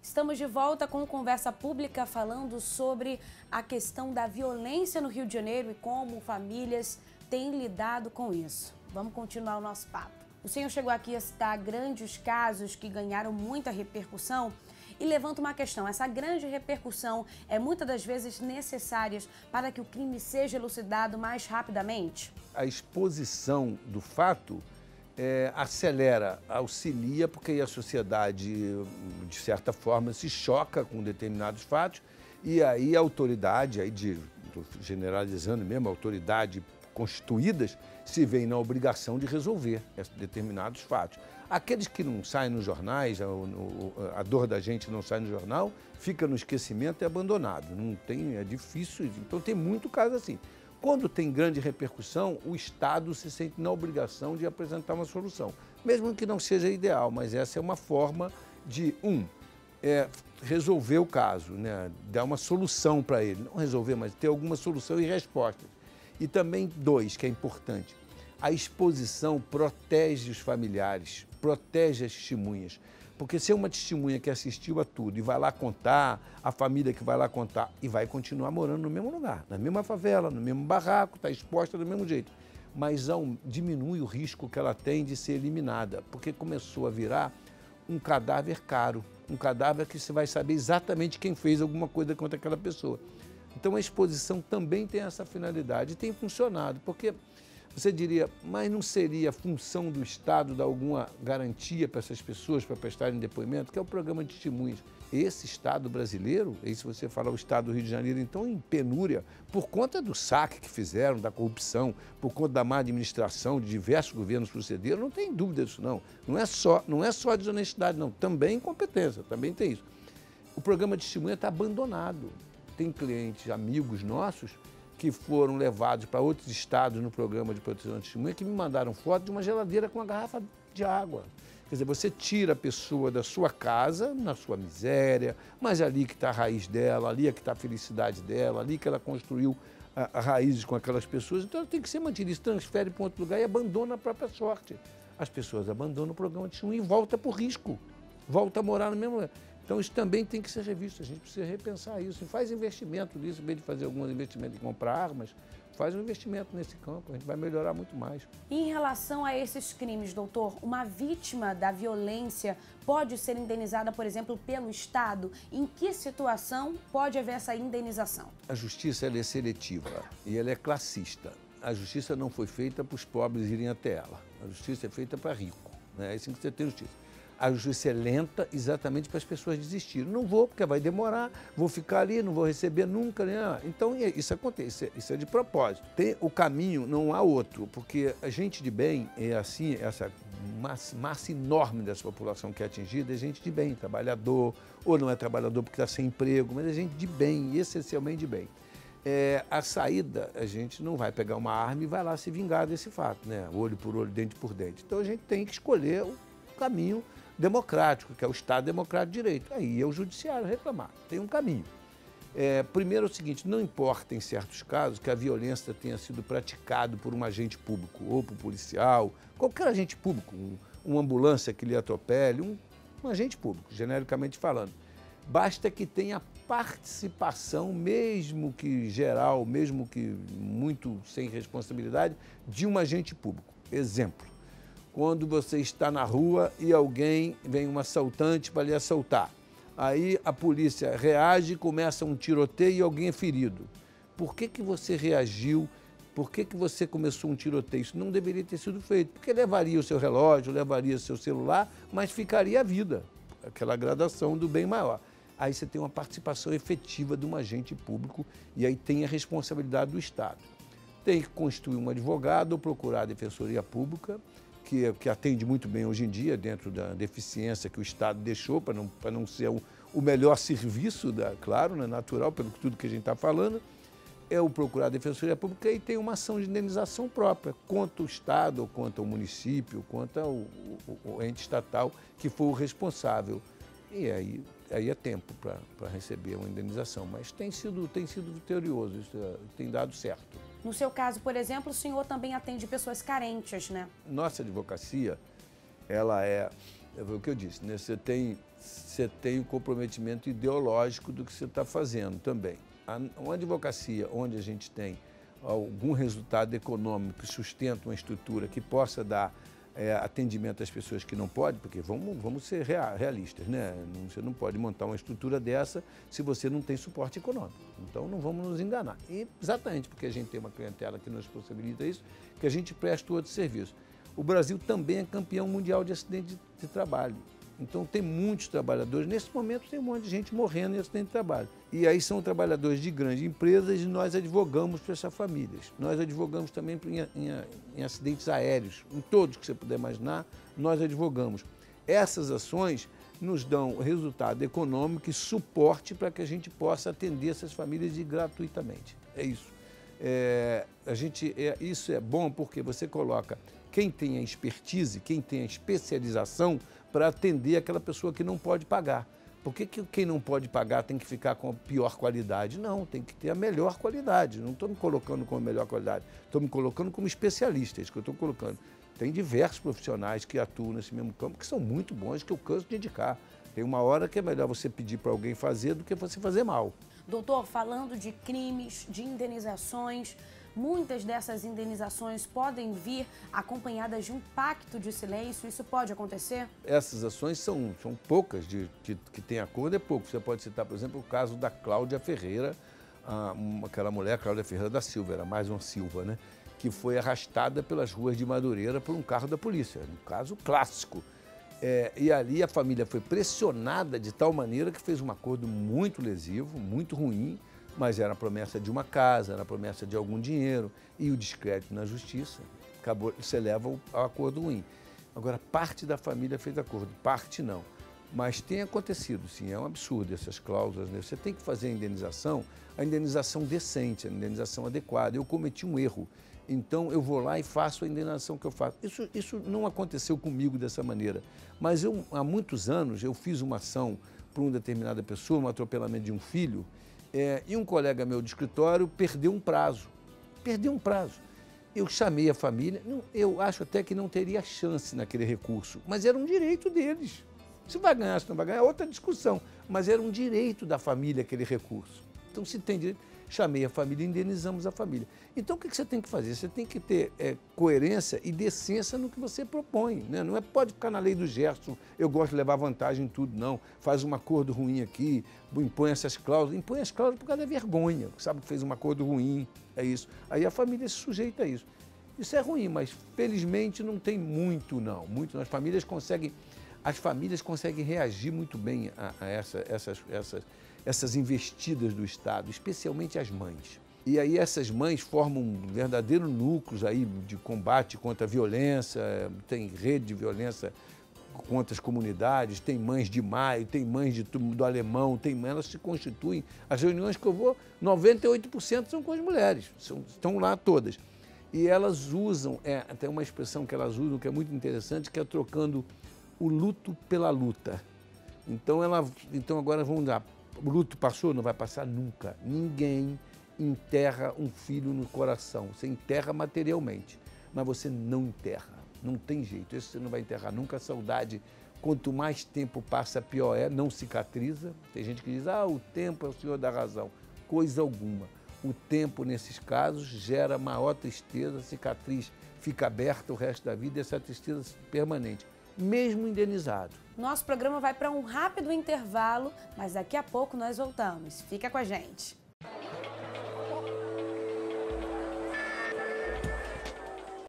Estamos de volta com Conversa Pública falando sobre a questão da violência no Rio de Janeiro e como famílias têm lidado com isso. Vamos continuar o nosso papo. O senhor chegou aqui a citar grandes casos que ganharam muita repercussão e levanta uma questão. Essa grande repercussão é muitas das vezes necessária para que o crime seja elucidado mais rapidamente? A exposição do fato acelera, auxilia, porque aí a sociedade, de certa forma, se choca com determinados fatos e aí a autoridade, estou generalizando mesmo, a autoridade constituídas, se veem na obrigação de resolver determinados fatos. Aqueles que não saem nos jornais, a dor da gente não sai no jornal, fica no esquecimento e abandonado. Não tem, é difícil, então tem muito caso assim. Quando tem grande repercussão, o Estado se sente na obrigação de apresentar uma solução. Mesmo que não seja ideal, mas essa é uma forma de, resolver o caso, né? Dar uma solução para ele. Não resolver, mas ter alguma solução e resposta. E também, dois, que é importante, a exposição protege os familiares, protege as testemunhas. Porque se é uma testemunha que assistiu a tudo e vai lá contar, a família que vai lá contar e vai continuar morando no mesmo lugar, na mesma favela, no mesmo barraco, está exposta do mesmo jeito. Mas diminui o risco que ela tem de ser eliminada, porque começou a virar um cadáver caro, um cadáver que você vai saber exatamente quem fez alguma coisa contra aquela pessoa. Então a exposição também tem essa finalidade e tem funcionado, porque você diria, mas não seria função do Estado dar alguma garantia para essas pessoas para prestarem depoimento, que é o programa de testemunhas. Esse Estado brasileiro, e se você falar o Estado do Rio de Janeiro, então em penúria, por conta do saque que fizeram, da corrupção, por conta da má administração de diversos governos procederam, não tem dúvida disso não. Não é só desonestidade não, também incompetência, também tem isso. O programa de testemunha está abandonado. Tem clientes, amigos nossos, que foram levados para outros estados no programa de proteção de testemunha, que me mandaram foto de uma geladeira com uma garrafa de água. Quer dizer, você tira a pessoa da sua casa, na sua miséria, mas ali que está a raiz dela, ali é que está a felicidade dela, ali que ela construiu a raízes com aquelas pessoas. Então ela tem que ser mantida, se transfere para um outro lugar e abandona a própria sorte. As pessoas abandonam o programa de testemunha e voltam por risco, voltam a morar no mesmo lugar. Então, isso também tem que ser revisto, a gente precisa repensar isso. E faz investimento nisso, em vez de fazer algum investimento em comprar armas, faz um investimento nesse campo, a gente vai melhorar muito mais. E em relação a esses crimes, doutor, uma vítima da violência pode ser indenizada, por exemplo, pelo Estado? Em que situação pode haver essa indenização? A justiça ela é seletiva e ela é classista. A justiça não foi feita para os pobres irem até ela, a justiça é feita para rico, né? É assim que você tem justiça. A justiça é lenta exatamente para as pessoas desistirem. Não vou, porque vai demorar, vou ficar ali, não vou receber nunca. Né? Então, isso acontece, isso é de propósito. O caminho não há outro, porque a gente de bem é assim, essa massa enorme dessa população que é atingida é gente de bem, trabalhador, ou não é trabalhador porque está sem emprego, mas é gente de bem, essencialmente de bem. A saída, a gente não vai pegar uma arma e vai lá se vingar desse fato, né? Olho por olho, dente por dente. Então, a gente tem que escolher o caminho democrático, que é o Estado Democrático de Direito. Aí é o judiciário reclamar, tem um caminho. Primeiro é o seguinte, não importa em certos casos que a violência tenha sido praticada por um agente público, ou por policial, qualquer agente público, uma ambulância que lhe atropele, um agente público, genericamente falando. Basta que tenha participação, mesmo que geral, mesmo que muito sem responsabilidade, de um agente público. Exemplo. Quando você está na rua e vem um assaltante para lhe assaltar. Aí a polícia reage, começa um tiroteio e alguém é ferido. Por que você reagiu? Por que você começou um tiroteio? Isso não deveria ter sido feito, porque levaria o seu relógio, levaria o seu celular, mas ficaria a vida, aquela gradação do bem maior. Aí você tem uma participação efetiva de um agente público e aí tem a responsabilidade do Estado. Tem que constituir um advogado ou procurar a Defensoria Pública, que atende muito bem hoje em dia, dentro da deficiência que o Estado deixou, para não ser o melhor serviço, claro, né, natural, pelo tudo que a gente está falando, é o procurar a Defensoria Pública e tem uma ação de indenização própria, contra o Estado, ou contra o município, contra o ente estatal que for o responsável. E aí é tempo para receber uma indenização, mas tem sido vitorioso, isso tem dado certo. No seu caso, por exemplo, o senhor também atende pessoas carentes, né? Nossa advocacia, ela é É o que eu disse, né? Você tem um comprometimento ideológico do que você está fazendo também. Uma advocacia onde a gente tem algum resultado econômico que sustenta uma estrutura que possa dar atendimento às pessoas que não podem, porque vamos ser realistas, né? Você não pode montar uma estrutura dessa se você não tem suporte econômico. Então não vamos nos enganar. E exatamente porque a gente tem uma clientela que nos possibilita isso, que a gente presta outro serviço. O Brasil também é campeão mundial de acidente de trabalho. Então tem muitos trabalhadores, nesse momento tem um monte de gente morrendo em acidente de trabalho. E aí são trabalhadores de grandes empresas e nós advogamos para essas famílias. Nós advogamos também em acidentes aéreos, em todos que você puder imaginar, nós advogamos. Essas ações nos dão resultado econômico e suporte para que a gente possa atender essas famílias gratuitamente. É isso. Isso é bom porque você coloca quem tem a expertise, quem tem a especialização para atender aquela pessoa que não pode pagar. Por que quem não pode pagar tem que ficar com a pior qualidade? Não, tem que ter a melhor qualidade. Não estou me colocando como a melhor qualidade, estou me colocando como especialista, é isso que eu estou colocando. Tem diversos profissionais que atuam nesse mesmo campo que são muito bons, que eu canso de indicar. Tem uma hora que é melhor você pedir para alguém fazer do que você fazer mal. Doutor, falando de crimes, de indenizações, muitas dessas indenizações podem vir acompanhadas de um pacto de silêncio. Isso pode acontecer? Essas ações são poucas, que tem acordo é pouco. Você pode citar, por exemplo, o caso da Cláudia Ferreira, aquela mulher, Cláudia Ferreira da Silva, era mais uma Silva, né? Que foi arrastada pelas ruas de Madureira por um carro da polícia. Um caso clássico. E ali a família foi pressionada de tal maneira que fez um acordo muito lesivo, muito ruim, mas era a promessa de uma casa, era a promessa de algum dinheiro, e o descrédito na justiça acabou, você leva ao acordo ruim. Agora, parte da família fez acordo, parte não. Mas tem acontecido, sim, é um absurdo essas cláusulas, né? Você tem que fazer a indenização decente, a indenização adequada. Eu cometi um erro, então eu vou lá e faço a indenização que eu faço. Isso não aconteceu comigo dessa maneira, mas há muitos anos eu fiz uma ação por uma determinada pessoa, um atropelamento de um filho, e um colega meu de escritório perdeu um prazo. Eu chamei a família, eu acho até que não teria chance naquele recurso, mas era um direito deles. Se vai ganhar, se não vai ganhar, é outra discussão, mas era um direito da família aquele recurso. Então, se tem direito, chamei a família e indenizamos a família. Então, o que você tem que fazer? Você tem que ter coerência e decência no que você propõe, né? Não pode ficar na lei do gesto, eu gosto de levar vantagem em tudo, não. Faz um acordo ruim aqui, impõe essas cláusulas. Impõe as cláusulas por causa da vergonha, sabe que fez um acordo ruim, é isso. Aí a família se sujeita a isso. Isso é ruim, mas felizmente não tem muito, não. As famílias conseguem reagir muito bem a essas investidas do Estado, especialmente as mães. E aí essas mães formam verdadeiros núcleos aí de combate contra a violência, tem rede de violência contra as comunidades, tem mães de maio, tem mães do alemão, elas se constituem. As reuniões que eu vou, 98% são com as mulheres, estão lá todas. E elas usam, tem uma expressão que elas usam que é muito interessante, que é trocando o luto pela luta. Então agora vamos lá, o luto passou? Não vai passar nunca. Ninguém enterra um filho no coração. Você enterra materialmente, mas você não enterra. Não tem jeito. Isso você não vai enterrar nunca. A saudade, quanto mais tempo passa, pior é. Não cicatriza. Tem gente que diz, o tempo é o senhor da razão. Coisa alguma. O tempo, nesses casos, gera maior tristeza, a cicatriz fica aberta o resto da vida e essa tristeza permanente, mesmo indenizado. Nosso programa vai para um rápido intervalo, mas daqui a pouco nós voltamos. Fica com a gente.